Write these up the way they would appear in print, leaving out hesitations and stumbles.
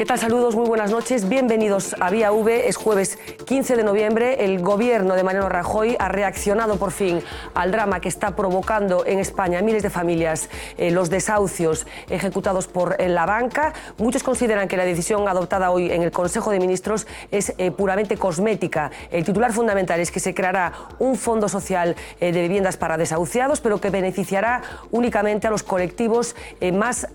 tal? Saludos, muy buenas noches. Bienvenidos a Vía V. Es jueves 15 de noviembre. El gobierno de Mariano Rajoy ha reaccionado por fin al drama que está provocando en España miles de familias, los desahucios ejecutados por la banca. Muchos consideran que la decisión adoptada hoy en el Consejo de Ministros es puramente cosmética. El titular fundamental es que se creará un fondo social de viviendas para desahuciados, pero que beneficiará únicamente a los colectivos más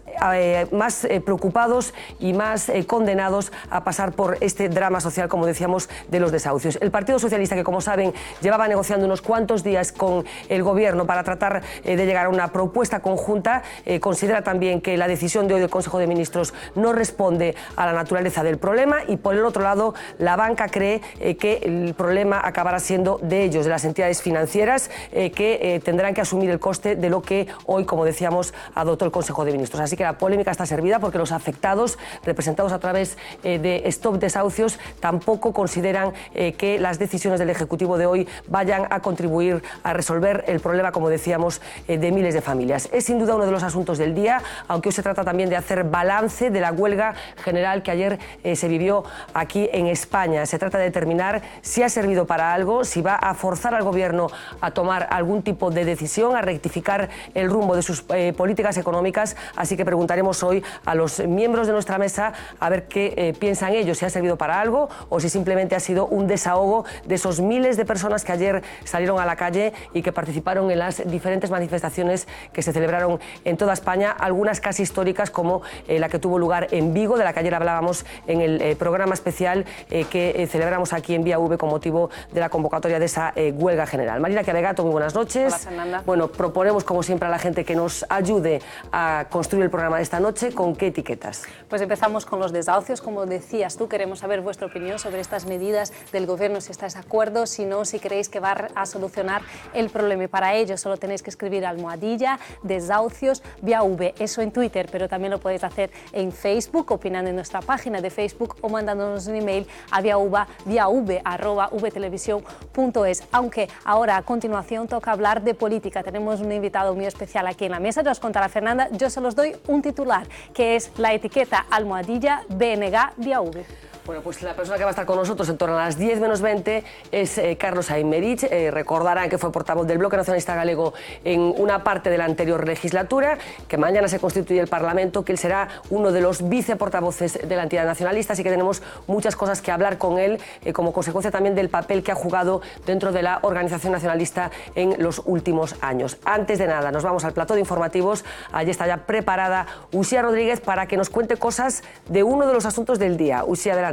preocupados y más condenados a pasar por este drama social, como decíamos, de los desahucios. El Partido Socialista, que como saben llevaba negociando unos cuantos días con el Gobierno para tratar de llegar a una propuesta conjunta, considera también que la decisión de hoy del Consejo de Ministros no responde a la naturaleza del problema, y por el otro lado la banca cree que el problema acabará siendo de ellos, de las entidades financieras, que tendrán que asumir el coste de lo que hoy, como decíamos, adoptó el Consejo de Ministros. Así que la polémica está servida, porque los afectados, representados a través de Stop Desahucios, tampoco consideran que las decisiones del Ejecutivo de hoy vayan a contribuir a resolver el problema, como decíamos, de miles de familias. Es sin duda uno de los asuntos del día, aunque hoy se trata también de hacer balance de la huelga general que ayer se vivió aquí en España. Se trata de determinar si ha servido para algo, si va a forzar al Gobierno a tomar algún tipo de decisión, a rectificar el rumbo de sus políticas económicas. Así que preguntaremos hoy a los miembros de nuestra mesa a ver qué piensan ellos, si ha servido para algo o si simplemente ha sido un desahogo de esos miles de personas que ayer salieron a la calle y que participaron en las diferentes manifestaciones que se celebraron en toda España, algunas casi históricas, como la que tuvo lugar en Vigo, de la que ayer hablábamos en el programa especial que celebramos aquí en Vía V con motivo de la convocatoria de esa huelga general. Marina Chiavegato, muy buenas noches. Hola, Fernanda. Bueno, proponemos como siempre a la gente que nos ayude a construir el programa de esta noche. ¿Con qué etiquetas? Pues empezamos con los desahucios. Como decías tú, queremos saber vuestra opinión sobre estas medidas del Gobierno, si estáis de acuerdo, si no, si creéis que va a solucionar el problema. Y para ello solo tenéis que escribir almohadilla desahucios Vía V, eso en Twitter, pero también lo podéis hacer en Facebook, opinando en nuestra página de Facebook o mandándonos un email a viauv@vtelevisión.es. Aunque ahora a continuación toca hablar de política. Tenemos un invitado muy especial aquí en la mesa, ya os contará Fernanda. Yo se los doy un titular, que es la etiqueta almohadilla BNG Vía V. Bueno, pues la persona que va a estar con nosotros en torno a las 10 menos 20 es Carlos Aymerich. Recordarán que fue portavoz del Bloque Nacionalista Galego en una parte de la anterior legislatura, que mañana se constituye el Parlamento, que él será uno de los viceportavoces de la entidad nacionalista, así que tenemos muchas cosas que hablar con él, como consecuencia también del papel que ha jugado dentro de la organización nacionalista en los últimos años. Antes de nada, nos vamos al plató de informativos. Allí está ya preparada Uxía Rodríguez para que nos cuente cosas de uno de los asuntos del día. Uxía, adelante.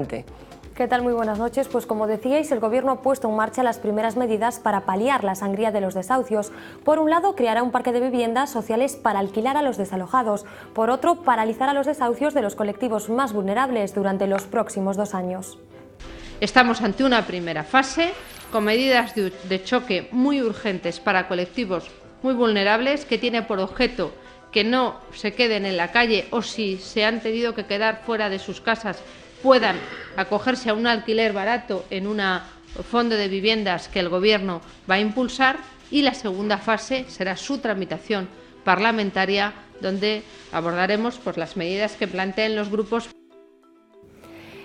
¿Qué tal? Muy buenas noches. Pues como decíais, el Gobierno ha puesto en marcha las primeras medidas para paliar la sangría de los desahucios. Por un lado, creará un parque de viviendas sociales para alquilar a los desalojados. Por otro, paralizará los desahucios de los colectivos más vulnerables durante los próximos 2 años. Estamos ante una primera fase con medidas de choque muy urgentes para colectivos muy vulnerables, que tiene por objeto que no se queden en la calle, o si se han tenido que quedar fuera de sus casas, puedan acogerse a un alquiler barato en un fondo de viviendas que el Gobierno va a impulsar. Y la segunda fase será su tramitación parlamentaria, donde abordaremos las medidas que planteen los grupos.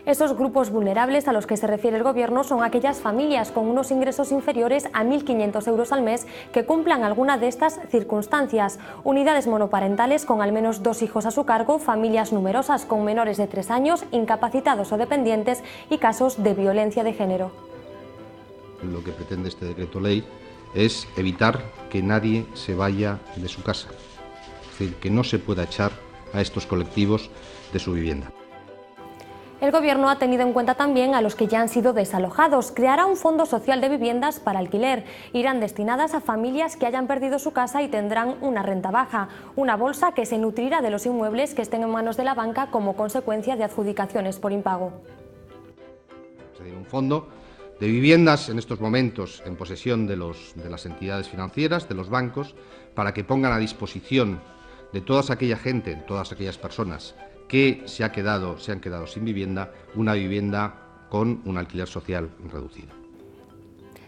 Esos grupos vulnerables a los que se refiere el Gobierno son aquellas familias con unos ingresos inferiores a 1.500 euros al mes que cumplan alguna de estas circunstancias: unidades monoparentales con al menos 2 hijos a su cargo, familias numerosas con menores de 3 años, incapacitados o dependientes y casos de violencia de género. Lo que pretende este decreto ley es evitar que nadie se vaya de su casa, es decir, que no se pueda echar a estos colectivos de su vivienda. El Gobierno ha tenido en cuenta también a los que ya han sido desalojados. Creará un fondo social de viviendas para alquiler. Irán destinadas a familias que hayan perdido su casa y tendrán una renta baja. Una bolsa que se nutrirá de los inmuebles que estén en manos de la banca como consecuencia de adjudicaciones por impago. Un fondo de viviendas en estos momentos en posesión de las entidades financieras, de los bancos, para que pongan a disposición de toda aquella gente, todas aquellas personas que se han quedado sin vivienda, una vivienda con un alquiler social reducido.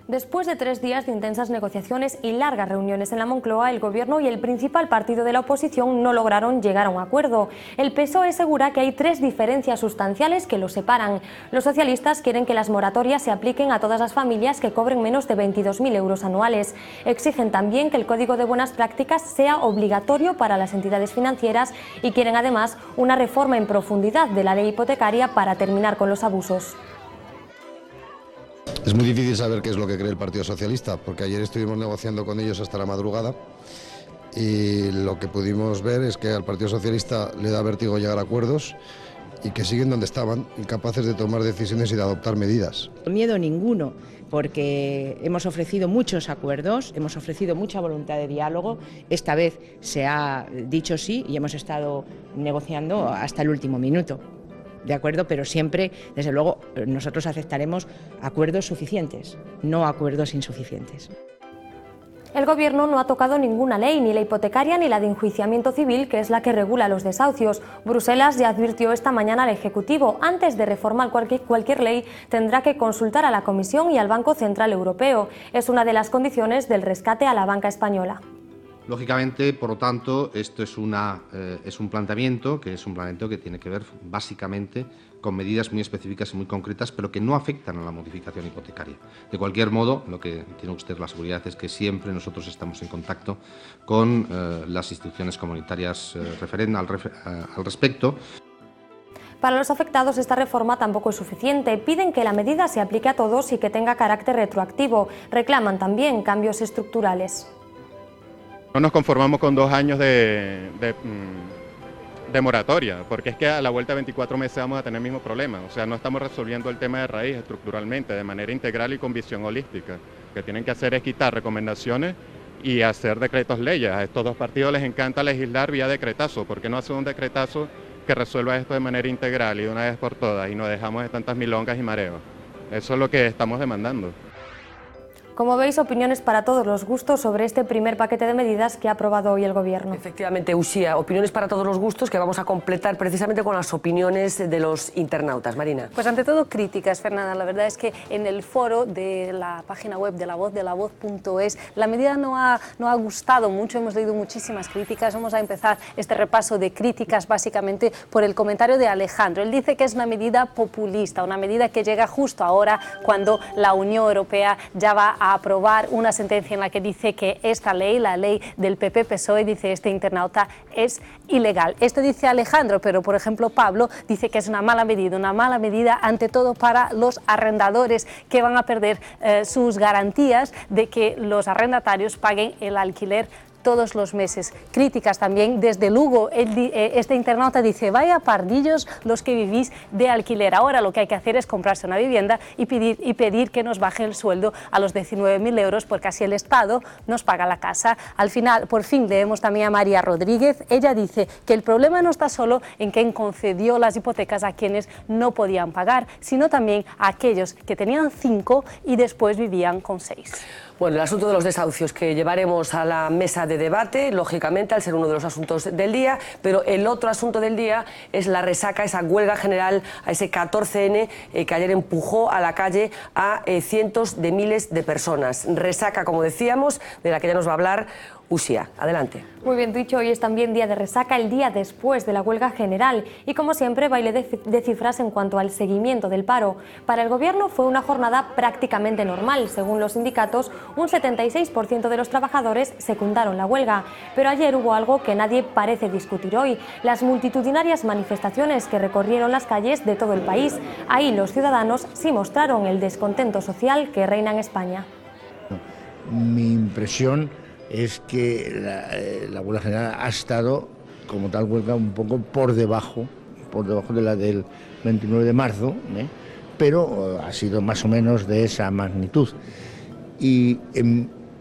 Después de 3 días de intensas negociaciones y largas reuniones en la Moncloa, el Gobierno y el principal partido de la oposición no lograron llegar a un acuerdo. El PSOE asegura que hay 3 diferencias sustanciales que los separan. Los socialistas quieren que las moratorias se apliquen a todas las familias que cobren menos de 22.000 euros anuales. Exigen también que el Código de Buenas Prácticas sea obligatorio para las entidades financieras y quieren además una reforma en profundidad de la ley hipotecaria para terminar con los abusos. Es muy difícil saber qué es lo que cree el Partido Socialista, porque ayer estuvimos negociando con ellos hasta la madrugada y lo que pudimos ver es que al Partido Socialista le da vértigo llegar a acuerdos y que siguen donde estaban, incapaces de tomar decisiones y de adoptar medidas. Miedo ninguno, porque hemos ofrecido muchos acuerdos, hemos ofrecido mucha voluntad de diálogo. Esta vez se ha dicho sí y hemos estado negociando hasta el último minuto. De acuerdo, pero siempre, desde luego, nosotros aceptaremos acuerdos suficientes, no acuerdos insuficientes. El Gobierno no ha tocado ninguna ley, ni la hipotecaria ni la de enjuiciamiento civil, que es la que regula los desahucios. Bruselas ya advirtió esta mañana al Ejecutivo, antes de reformar cualquier ley, tendrá que consultar a la Comisión y al Banco Central Europeo. Es una de las condiciones del rescate a la banca española. Lógicamente, por lo tanto, esto es un planteamiento que tiene que ver básicamente con medidas muy específicas y muy concretas, pero que no afectan a la modificación hipotecaria. De cualquier modo, lo que tiene usted la seguridad es que siempre nosotros estamos en contacto con las instituciones comunitarias al respecto. Para los afectados, esta reforma tampoco es suficiente. Piden que la medida se aplique a todos y que tenga carácter retroactivo. Reclaman también cambios estructurales. No nos conformamos con 2 años de moratoria, porque es que a la vuelta de 24 meses vamos a tener el mismo problema. O sea, no estamos resolviendo el tema de raíz estructuralmente, de manera integral y con visión holística. Lo que tienen que hacer es quitar recomendaciones y hacer decretos leyes. A estos 2 partidos les encanta legislar vía decretazo. ¿Por qué no hacer un decretazo que resuelva esto de manera integral y de una vez por todas y nos dejamos de tantas milongas y mareos? Eso es lo que estamos demandando. Como veis, opiniones para todos los gustos sobre este primer paquete de medidas que ha aprobado hoy el Gobierno. Efectivamente, Uxía, opiniones para todos los gustos que vamos a completar precisamente con las opiniones de los internautas. Marina. Pues ante todo críticas, Fernanda. La verdad es que en el foro de la página web de La Voz, de lavoz.es, la medida no ha gustado mucho, hemos leído muchísimas críticas. Vamos a empezar este repaso de críticas básicamente por el comentario de Alejandro. Él dice que es una medida populista, una medida que llega justo ahora cuando la Unión Europea ya va a aprobar una sentencia en la que dice que esta ley, la ley del PP-PSOE, dice este internauta, es ilegal. Esto dice Alejandro, pero por ejemplo Pablo dice que es una mala medida ante todo para los arrendadores que van a perder sus garantías de que los arrendatarios paguen el alquiler todos los meses. Críticas también desde Lugo. Este internauta dice: vaya pardillos los que vivís de alquiler. Ahora lo que hay que hacer es comprarse una vivienda y pedir que nos baje el sueldo a los 19.000 euros, porque así el Estado nos paga la casa. Al final, por fin, leemos también a María Rodríguez. Ella dice que el problema no está solo en quien concedió las hipotecas a quienes no podían pagar, sino también a aquellos que tenían 5 y después vivían con 6. Bueno, el asunto de los desahucios que llevaremos a la mesa de debate, lógicamente, al ser uno de los asuntos del día, pero el otro asunto del día es la resaca, esa huelga general, a ese 14N que ayer empujó a la calle a cientos de miles de personas. Resaca, como decíamos, de la que ya nos va a hablar Uxía. Adelante. Muy bien dicho, hoy es también día de resaca, el día después de la huelga general y como siempre baile de cifras en cuanto al seguimiento del paro. Para el Gobierno fue una jornada prácticamente normal. Según los sindicatos, un 76% de los trabajadores secundaron la huelga. Pero ayer hubo algo que nadie parece discutir hoy: las multitudinarias manifestaciones que recorrieron las calles de todo el país. Ahí los ciudadanos sí mostraron el descontento social que reina en España. Mi impresión es que la huelga general ha estado, como tal huelga, un poco por debajo de la del 29 de marzo, pero ha sido más o menos de esa magnitud. Y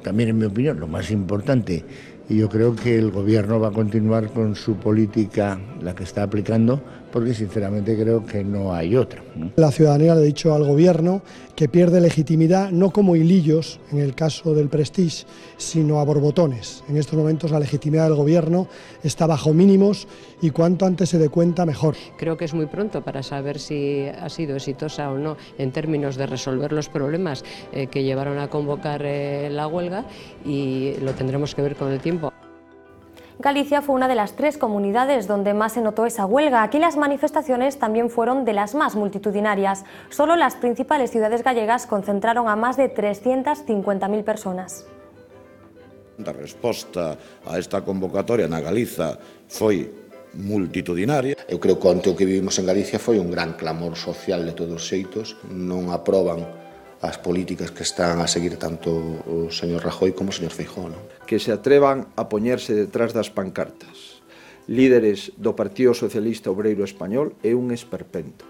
también, en mi opinión, lo más importante, y yo creo que el Gobierno va a continuar con su política, la que está aplicando, porque sinceramente creo que no hay otra, ¿no? La ciudadanía le ha dicho al Gobierno que pierde legitimidad no como hilillos, en el caso del Prestige, sino a borbotones. En estos momentos la legitimidad del Gobierno está bajo mínimos y cuanto antes se dé cuenta, mejor. Creo que es muy pronto para saber si ha sido exitosa o no en términos de resolver los problemas que llevaron a convocar la huelga, y lo tendremos que ver con el tiempo. Galicia fue una de las 3 comunidades donde más se notó esa huelga. Aquí las manifestaciones también fueron de las más multitudinarias. Solo las principales ciudades gallegas concentraron a más de 350.000 personas. A resposta a esta convocatoria na Galiza foi multitudinaria. Eu creo que onte o que vivimos en Galicia foi un gran clamor social de todos os xeitos. Non aproban as políticas que están a seguir tanto o señor Rajoy como o señor Feijóo, non? Que se atrevan a poñerse detrás das pancartas. Líderes do Partido Socialista Obreiro Español é un esperpento.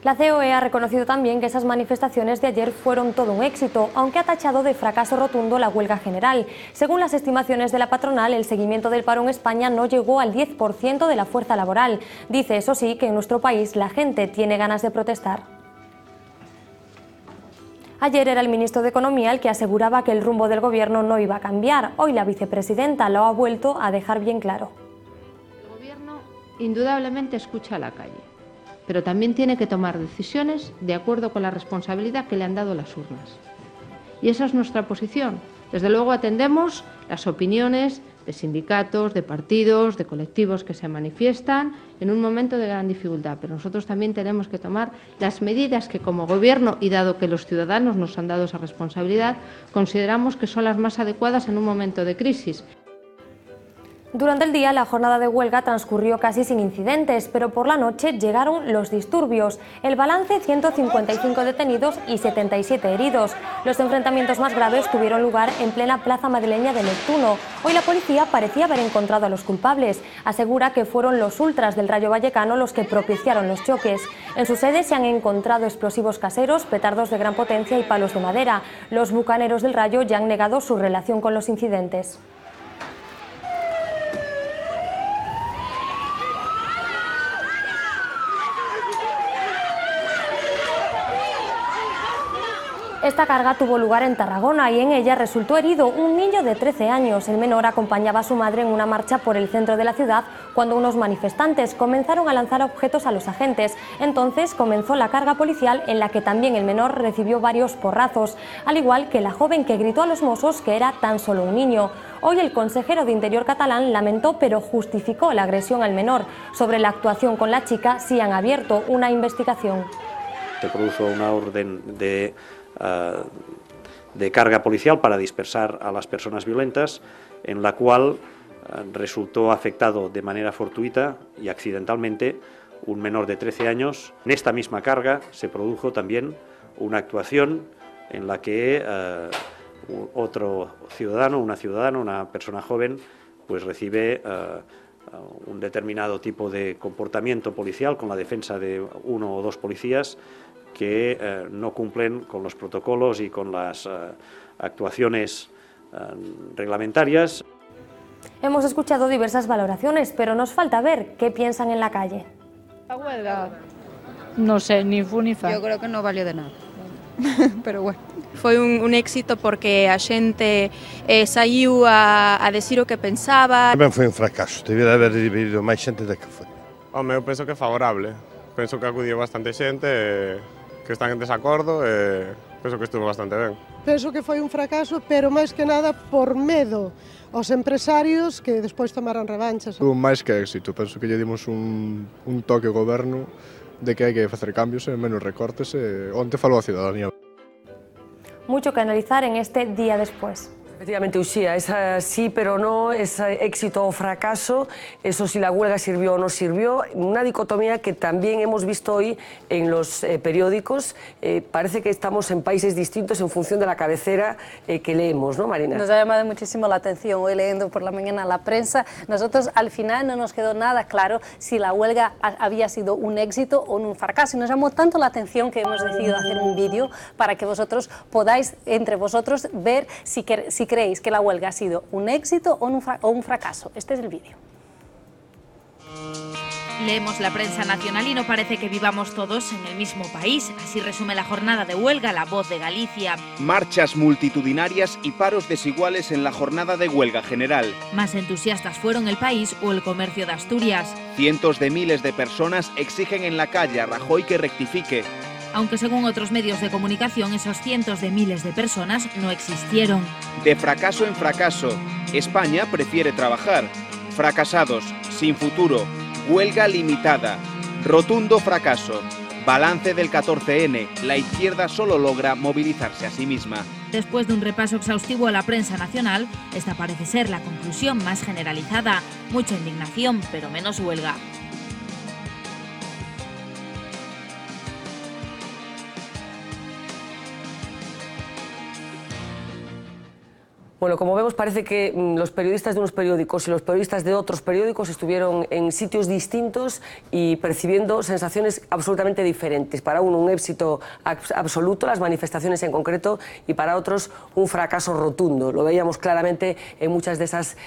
La COE ha reconocido también que esas manifestaciones de ayer fueron todo un éxito, aunque ha tachado de fracaso rotundo la huelga general. Según las estimaciones de la patronal, el seguimiento del paro en España no llegó al 10% de la fuerza laboral. Dice, eso sí, que en nuestro país la gente tiene ganas de protestar. Ayer era el ministro de Economía el que aseguraba que el rumbo del gobierno no iba a cambiar. Hoy la vicepresidenta lo ha vuelto a dejar bien claro. El gobierno indudablemente escucha a la calle, pero también tiene que tomar decisiones de acuerdo con la responsabilidad que le han dado las urnas. Y esa es nuestra posición. Desde luego atendemos las opiniones de sindicatos, de partidos, de colectivos que se manifiestan en un momento de gran dificultad, pero nosotros también tenemos que tomar las medidas que como Gobierno, y dado que los ciudadanos nos han dado esa responsabilidad, consideramos que son las más adecuadas en un momento de crisis. Durante el día la jornada de huelga transcurrió casi sin incidentes, pero por la noche llegaron los disturbios. El balance: 155 detenidos y 77 heridos. Los enfrentamientos más graves tuvieron lugar en plena plaza madrileña de Neptuno. Hoy la policía parecía haber encontrado a los culpables. Asegura que fueron los ultras del Rayo Vallecano los que propiciaron los choques. En su sede se han encontrado explosivos caseros, petardos de gran potencia y palos de madera. Los bucaneros del Rayo ya han negado su relación con los incidentes. Esta carga tuvo lugar en Tarragona y en ella resultó herido un niño de 13 años. El menor acompañaba a su madre en una marcha por el centro de la ciudad cuando unos manifestantes comenzaron a lanzar objetos a los agentes. Entonces comenzó la carga policial, en la que también el menor recibió varios porrazos, al igual que la joven que gritó a los Mossos que era tan solo un niño. Hoy el consejero de Interior catalán lamentó pero justificó la agresión al menor. Sobre la actuación con la chica sí han abierto una investigación. Se produjo una orden de carga policial para dispersar a las personas violentas, en la cual resultó afectado de manera fortuita y accidentalmente un menor de 13 años. En esta misma carga se produjo también una actuación en la que otro ciudadano, una persona joven, pues recibe un determinado tipo de comportamiento policial con la defensa de uno o dos policías que no cumplen con los protocolos y con las actuaciones reglamentarias. Hemos escuchado diversas valoraciones, pero nos falta ver qué piensan en la calle. La huelga, no sé, ni fu ni fa. Yo creo que no valió de nada, pero bueno. Foi un éxito porque a xente saiu a decir o que pensaba. Tamén foi un fracaso, debería haber dividido máis xente da que foi. Home, eu penso que é favorable. Penso que acudiu bastante xente, que están en desacordo e penso que estuvo bastante ben. Penso que foi un fracaso, pero máis que nada por medo aos empresarios que despois tomaran revanchas. Tuvo máis que éxito, penso que lle dimos un toque ao goberno de que hai que facer cambios e menos recortes e onte falou a ciudadanía. Mucho que analizar en este día después. Efectivamente, Uxía, es sí pero no, es éxito o fracaso, eso si la huelga sirvió o no sirvió, una dicotomía que también hemos visto hoy en los periódicos. Parece que estamos en países distintos en función de la cabecera que leemos, ¿no, Marina? Nos ha llamado muchísimo la atención hoy leyendo por la mañana la prensa. Nosotros al final no nos quedó nada claro si la huelga había sido un éxito o un fracaso. Y nos llamó tanto la atención que hemos decidido hacer un vídeo para que vosotros podáis, entre vosotros, ver si creéis que la huelga ha sido un éxito o un fracaso. Este es el vídeo. Leemos la prensa nacional y no parece que vivamos todos en el mismo país. Así resume la jornada de huelga La Voz de Galicia. Marchas multitudinarias y paros desiguales en la jornada de huelga general. Más entusiastas fueron El País o El Comercio de Asturias. Cientos de miles de personas exigen en la calle a Rajoy que rectifique. Aunque según otros medios de comunicación, esos cientos de miles de personas no existieron. De fracaso en fracaso, España prefiere trabajar. Fracasados, sin futuro, huelga limitada, rotundo fracaso, balance del 14N, la izquierda solo logra movilizarse a sí misma. Después de un repaso exhaustivo a la prensa nacional, esta parece ser la conclusión más generalizada. Mucha indignación, pero menos huelga. Bueno, como vemos, parece que los periodistas de unos periódicos y los periodistas de otros periódicos estuvieron en sitios distintos y percibiendo sensaciones absolutamente diferentes. Para uno, un éxito absoluto, las manifestaciones en concreto, y para otros, un fracaso rotundo. Lo veíamos claramente en muchas de esas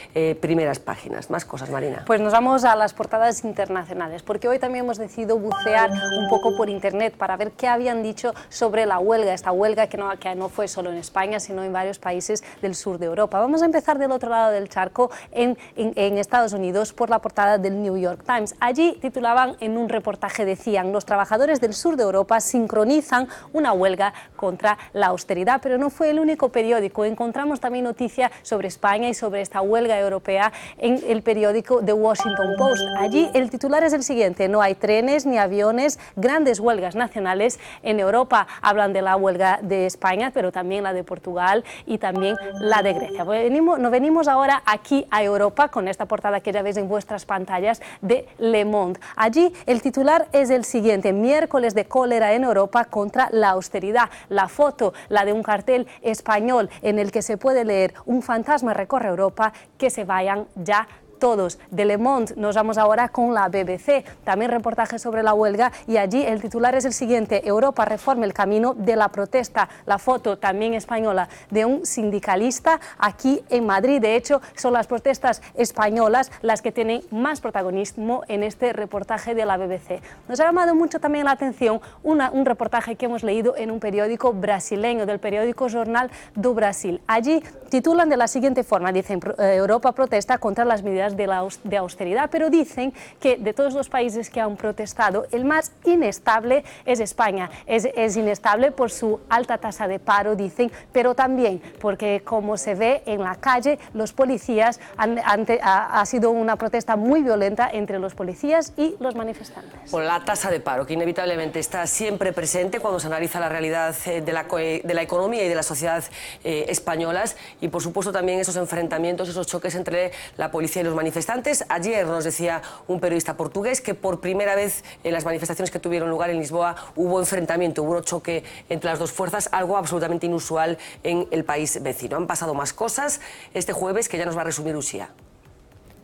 primeras páginas. Más cosas, Marina. Pues nos vamos a las portadas internacionales, porque hoy también hemos decidido bucear un poco por internet para ver qué habían dicho sobre la huelga, esta huelga que no fue solo en España, sino en varios países del sur de Europa. Vamos a empezar del otro lado del charco, en Estados Unidos, por la portada del New York Times. Allí titulaban en un reportaje, decían: los trabajadores del sur de Europa sincronizan una huelga contra la austeridad. Pero no fue el único periódico. Encontramos también noticia sobre España y sobre esta huelga europea en el periódico The Washington Post. Allí el titular es el siguiente: no hay trenes ni aviones, grandes huelgas nacionales en Europa. Hablan de la huelga de España, pero también la de Portugal y también la de Grecia. Nos venimos ahora aquí a Europa con esta portada que ya veis en vuestras pantallas de Le Monde. Allí el titular es el siguiente: miércoles de cólera en Europa contra la austeridad. La foto, la de un cartel español en el que se puede leer: un fantasma recorre Europa, que se vayan ya todos. De Le Monde nos vamos ahora con la BBC, también reportaje sobre la huelga, y allí el titular es el siguiente: Europa reforma el camino de la protesta. La foto, también española, de un sindicalista aquí en Madrid. De hecho, son las protestas españolas las que tienen más protagonismo en este reportaje de la BBC. Nos ha llamado mucho también la atención un reportaje que hemos leído en un periódico brasileño, del periódico Jornal do Brasil. Allí titulan de la siguiente forma, dicen: Europa protesta contra las medidas de austeridad, pero dicen que de todos los países que han protestado, el más inestable es España. Es inestable por su alta tasa de paro, dicen, pero también porque, como se ve en la calle, los policías ha sido una protesta muy violenta entre los policías y los manifestantes. Por la tasa de paro, que inevitablemente está siempre presente cuando se analiza la realidad de la economía y de la sociedad españolas, y por supuesto también esos enfrentamientos, esos choques entre la policía y los manifestantes. Ayer nos decía un periodista portugués que por primera vez en las manifestaciones que tuvieron lugar en Lisboa hubo enfrentamiento, hubo un choque entre las dos fuerzas, algo absolutamente inusual en el país vecino. Han pasado más cosas este jueves que ya nos va a resumir Uxía.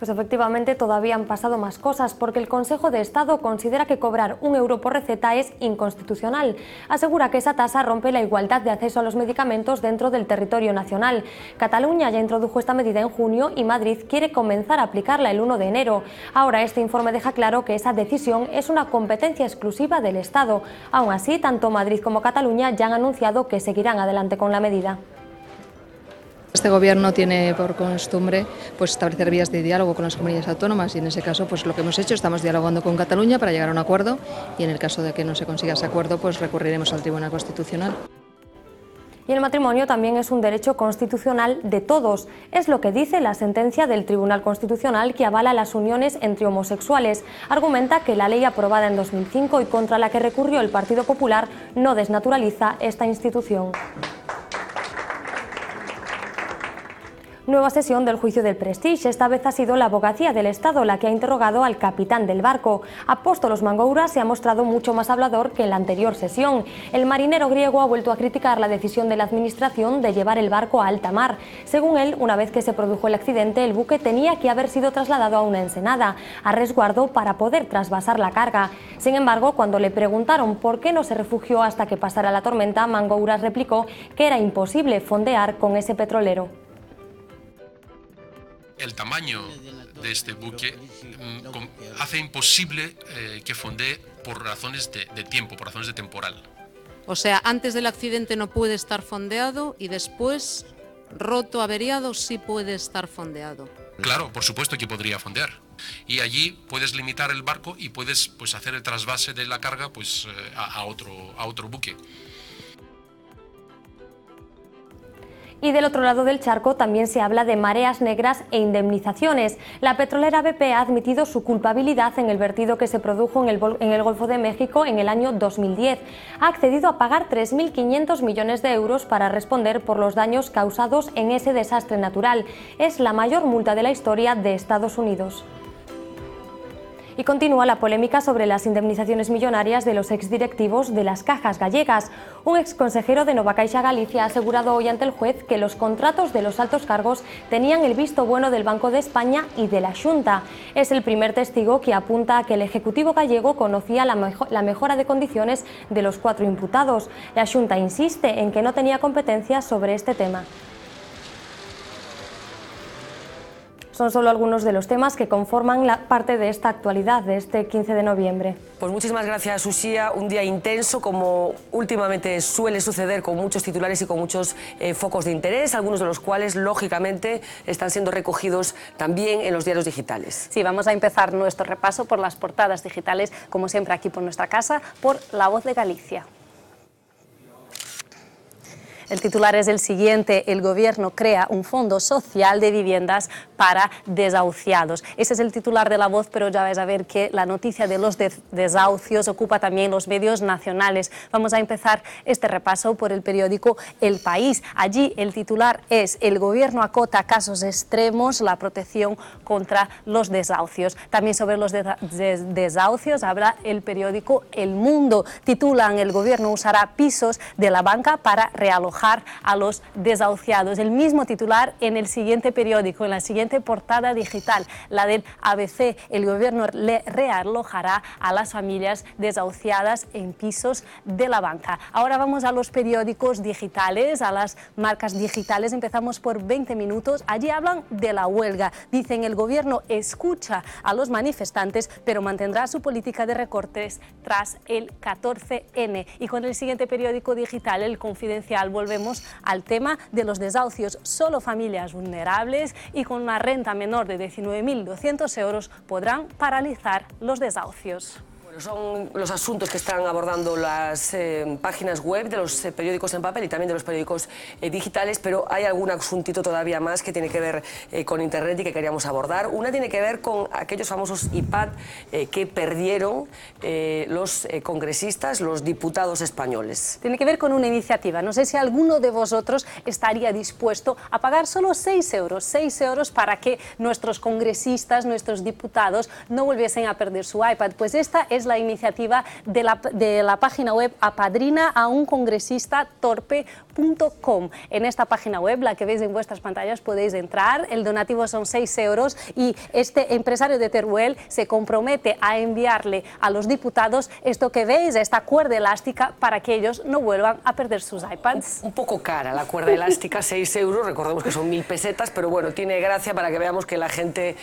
Pues efectivamente todavía han pasado más cosas, porque el Consejo de Estado considera que cobrar €1 por receta es inconstitucional. Asegura que esa tasa rompe la igualdad de acceso a los medicamentos dentro del territorio nacional. Cataluña ya introdujo esta medida en junio y Madrid quiere comenzar a aplicarla el 1 de enero. Ahora este informe deja claro que esa decisión es una competencia exclusiva del Estado. Aún así, tanto Madrid como Cataluña ya han anunciado que seguirán adelante con la medida. Este Gobierno tiene por costumbre establecer vías de diálogo con las comunidades autónomas, y en ese caso lo que hemos hecho, estamos dialogando con Cataluña para llegar a un acuerdo, y en el caso de que no se consiga ese acuerdo recurriremos al Tribunal Constitucional. Y el matrimonio también es un derecho constitucional de todos. Es lo que dice la sentencia del Tribunal Constitucional que avala las uniones entre homosexuales. Argumenta que la ley aprobada en 2005 y contra la que recurrió el Partido Popular no desnaturaliza esta institución. Nueva sesión del juicio del Prestige. Esta vez ha sido la Abogacía del Estado la que ha interrogado al capitán del barco. Apóstolos Mangoura se ha mostrado mucho más hablador que en la anterior sesión. El marinero griego ha vuelto a criticar la decisión de la Administración de llevar el barco a alta mar. Según él, una vez que se produjo el accidente, el buque tenía que haber sido trasladado a una ensenada, a resguardo, para poder trasvasar la carga. Sin embargo, cuando le preguntaron por qué no se refugió hasta que pasara la tormenta, Mangoura replicó que era imposible fondear con ese petrolero. El tamaño de este buque hace imposible que fondee por razones de tiempo, por razones de temporal. O sea, antes del accidente no puede estar fondeado y después, roto, averiado, sí puede estar fondeado. Claro, por supuesto que podría fondear. Y allí puedes limitar el barco y puedes pues, hacer el trasvase de la carga pues, a otro buque. Y del otro lado del charco también se habla de mareas negras e indemnizaciones. La petrolera BP ha admitido su culpabilidad en el vertido que se produjo en el Golfo de México en el año 2010. Ha accedido a pagar 3.500 millones de euros para responder por los daños causados en ese desastre natural. Es la mayor multa de la historia de Estados Unidos. Y continúa la polémica sobre las indemnizaciones millonarias de los exdirectivos de las cajas gallegas. Un exconsejero de Nova Caixa Galicia ha asegurado hoy ante el juez que los contratos de los altos cargos tenían el visto bueno del Banco de España y de la Xunta. Es el primer testigo que apunta a que el Ejecutivo gallego conocía la mejora de condiciones de los 4 imputados. La Xunta insiste en que no tenía competencia sobre este tema. Son solo algunos de los temas que conforman la parte de esta actualidad de este 15 de noviembre. Pues muchísimas gracias, Uxía. Un día intenso, como últimamente suele suceder, con muchos titulares y con muchos focos de interés, algunos de los cuales, lógicamente, están siendo recogidos también en los diarios digitales. Sí, vamos a empezar nuestro repaso por las portadas digitales, como siempre aquí por nuestra casa, por La Voz de Galicia. El titular es el siguiente: el Gobierno crea un fondo social de viviendas para desahuciados. Ese es el titular de La Voz, pero ya vais a ver que la noticia de los desahucios ocupa también los medios nacionales. Vamos a empezar este repaso por el periódico El País. Allí el titular es: el Gobierno acota casos extremos la protección contra los desahucios. También sobre los desahucios habla el periódico El Mundo. Titulan: el Gobierno usará pisos de la banca para realojar a los desahuciados. El mismo titular en el siguiente periódico, en la siguiente portada digital, la del ABC. El Gobierno realojará a las familias desahuciadas en pisos de la banca. Ahora vamos a los periódicos digitales, a las marcas digitales. Empezamos por 20 minutos. Allí hablan de la huelga. Dicen: el Gobierno escucha a los manifestantes, pero mantendrá su política de recortes tras el 14N. Y con el siguiente periódico digital, El Confidencial, volvemos al tema de los desahucios. Solo familias vulnerables y con una renta menor de 19.200 euros podrán paralizar los desahucios. Bueno, son los asuntos que están abordando las páginas web de los periódicos en papel y también de los periódicos digitales, pero hay algún asuntito todavía más que tiene que ver con Internet y que queríamos abordar. Una tiene que ver con aquellos famosos iPad que perdieron los congresistas, los diputados españoles. Tiene que ver con una iniciativa. No sé si alguno de vosotros estaría dispuesto a pagar solo 6 euros para que nuestros congresistas, nuestros diputados, no volviesen a perder su iPad. Pues esta es la iniciativa de la página web Apadrina a un congresista torpe.com. En esta página web, la que veis en vuestras pantallas, podéis entrar. El donativo son 6 euros y este empresario de Teruel se compromete a enviarle a los diputados esto que veis, esta cuerda elástica, para que ellos no vuelvan a perder sus iPads. Un poco cara la cuerda elástica, 6 euros, recordemos que son 1.000 pesetas, pero bueno, tiene gracia para que veamos que la gente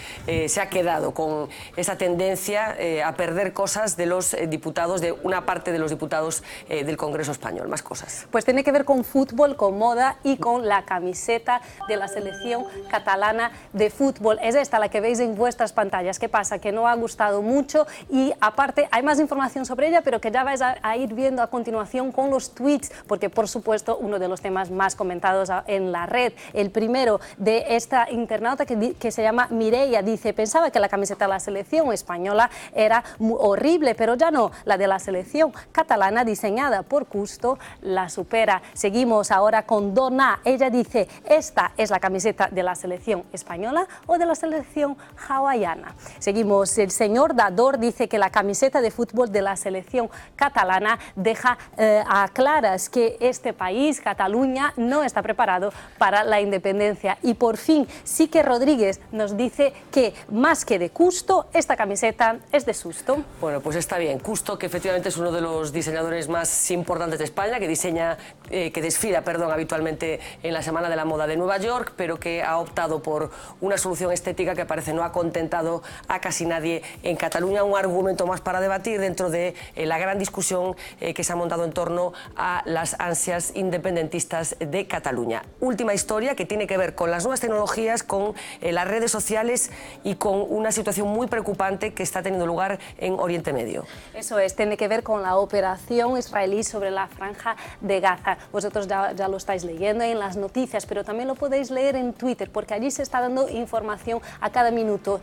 se ha quedado con esa tendencia a perder cosas de los diputados, de una parte de los diputados del Congreso Español. Más cosas. Pues tiene que ver con fútbol, con moda y con la camiseta de la selección catalana de fútbol. Es esta la que veis en vuestras pantallas. ¿Qué pasa? Que no ha gustado mucho y aparte hay más información sobre ella, pero que ya vais a ir viendo a continuación con los tweets, porque por supuesto uno de los temas más comentados en la red. El primero de esta internauta que se llama Mireia dice: pensaba que la camiseta de la selección española era horrible, pero ya no. La de la selección catalana, diseñada por Custo, la supera. Seguimos ahora con Donna. Ella dice: esta es la camiseta de la selección española o de la selección hawaiana. Seguimos. El señor Dador dice que la camiseta de fútbol de la selección catalana deja a claras que este país, Cataluña, no está preparado para la independencia. Y por fin, Sique Rodríguez nos dice que más que de Custo, esta camiseta es de Susto. Bueno, pues está bien. Custo, que efectivamente es uno de los diseñadores más importantes de España, que diseña, que desfila, habitualmente en la Semana de la Moda de Nueva York, pero que ha optado por una solución estética que parece no ha contentado a casi nadie en Cataluña. Un argumento más para debatir dentro de la gran discusión que se ha montado en torno a las ansias independentistas de Cataluña. Última historia que tiene que ver con las nuevas tecnologías, con las redes sociales y con una situación muy preocupante que está teniendo lugar en Oriente Medio. Eso es, tiene que ver con la operación israelí sobre la Franja de Gaza. Vosotros ya lo estáis leyendo en las noticias, pero también lo podéis leer en Twitter, porque allí se está dando información a cada minuto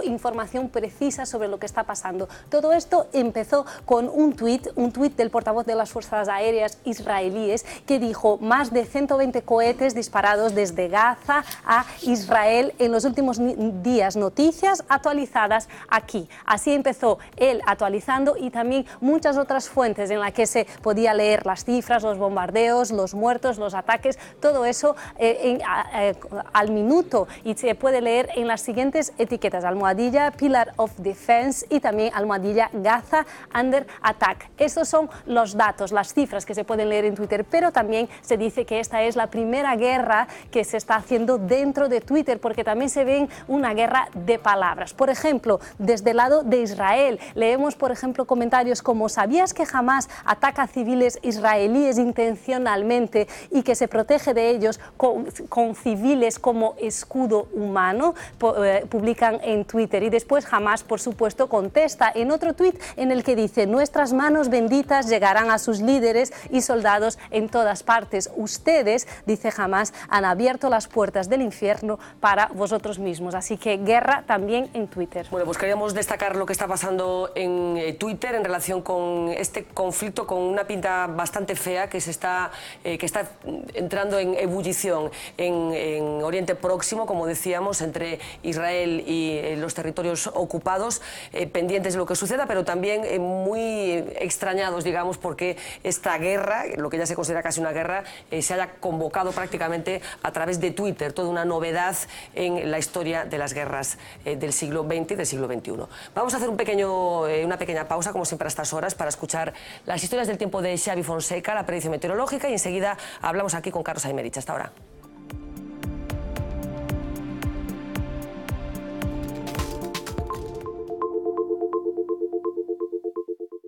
información precisa sobre lo que está pasando. Todo esto empezó con un tuit del portavoz de las Fuerzas Aéreas israelíes que dijo más de 120 cohetes disparados desde Gaza a Israel en los últimos días. Noticias actualizadas aquí. Así empezó él actualizando, y también muchas otras fuentes en las que se podía leer las cifras, los bombardeos, los muertos, los ataques, todo eso al minuto, y se puede leer en las siguientes etiquetas: almohadilla Pillar of Defense y también almohadilla Gaza Under Attack. Estos son los datos, las cifras que se pueden leer en Twitter, pero también se dice que esta es la primera guerra que se está haciendo dentro de Twitter, porque también se ve una guerra de palabras. Por ejemplo, desde el lado de Israel leemos, por ejemplo, comentarios como: ¿sabías que Hamás ataca a civiles israelíes intencionalmente y que se protege de ellos con civiles como escudo humano? Publican en Twitter, y después Hamás, por supuesto, contesta en otro tuit en el que dice: nuestras manos benditas llegarán a sus líderes y soldados en todas partes. Ustedes, dice Hamás, han abierto las puertas del infierno para vosotros mismos. Así que guerra también en Twitter. Bueno, pues queríamos destacar lo que está pasando en Twitter en relación con este conflicto con una pinta bastante fea que está entrando en ebullición en Oriente Próximo, como decíamos, entre Israel y los territorios ocupados, pendientes de lo que suceda, pero también muy extrañados, digamos, porque esta guerra, lo que ya se considera casi una guerra, se haya convocado prácticamente a través de Twitter, toda una novedad en la historia de las guerras del siglo XX y del siglo XXI. Vamos a hacer una pequeña pausa, como siempre a estas horas, para escuchar las historias del tiempo de Xavi Fonseca, la predicción meteorológica, y enseguida hablamos aquí con Carlos Aymerich. Hasta ahora.